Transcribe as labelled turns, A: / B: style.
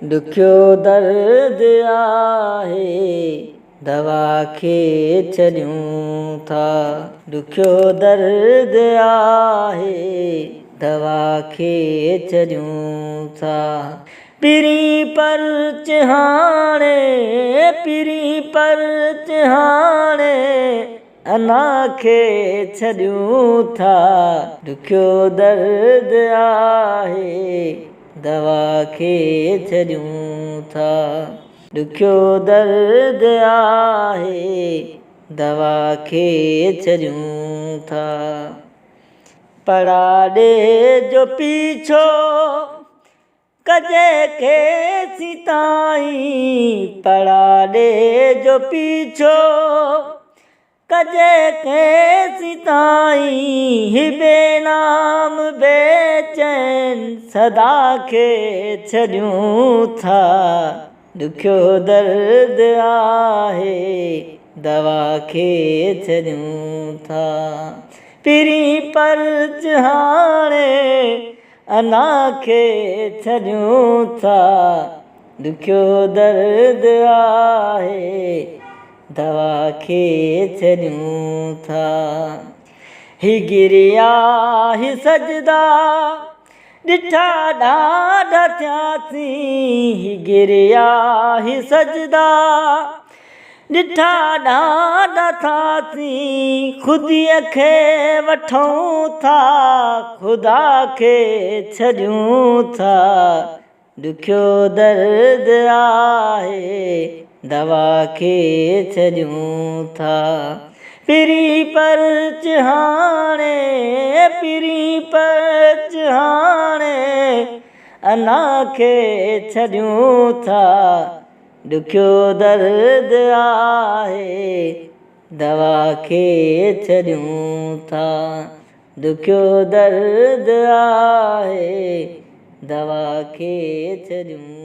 A: ॾुखियो दर्द आहे दवा खे छॾियूं था। ॾुखियो दर्द आहे दवा खे छॾियूं था। पिरी परच हाणे पिरी परच हाणे अना खे छॾियूं था। ॾुखियो दर्द आहे दवा खे छॾियूं था। ॾुखियो दर्द आहे दवा खे छॾियूं था। पराॾे जो पीछो कजे केसि ताईं। पराॾे जो पीछो कजे केसि ताईं। ही बेनाम बेचैन सदा खे छॾियूं था। ॾुखियो दर्द आहे दवा खे छॾियूं था। पिरी परच हाणे अना खे छॾियूं था। ॾुखियो दर्द आहे दवा खे छॾियूं था। ही गिरिया ही सजदा ॾिठा ॾाढा थियासीं। ही गिरिया ही सजदा ॾिठा ॾाढा थासीं। ख़ुदीअ खे वठूं था ख़ुदा खे छॾियूं था। ॾुखियो दर्द आहे दवा खे छॾियूं था। पिरी परच हाणे पिरी परच हाणे अना खे छॾियूं था। ॾुखियो दर्द आहे दवा खे छॾियूं था। ॾुखियो दर्द आहे दवा खे छॾियूं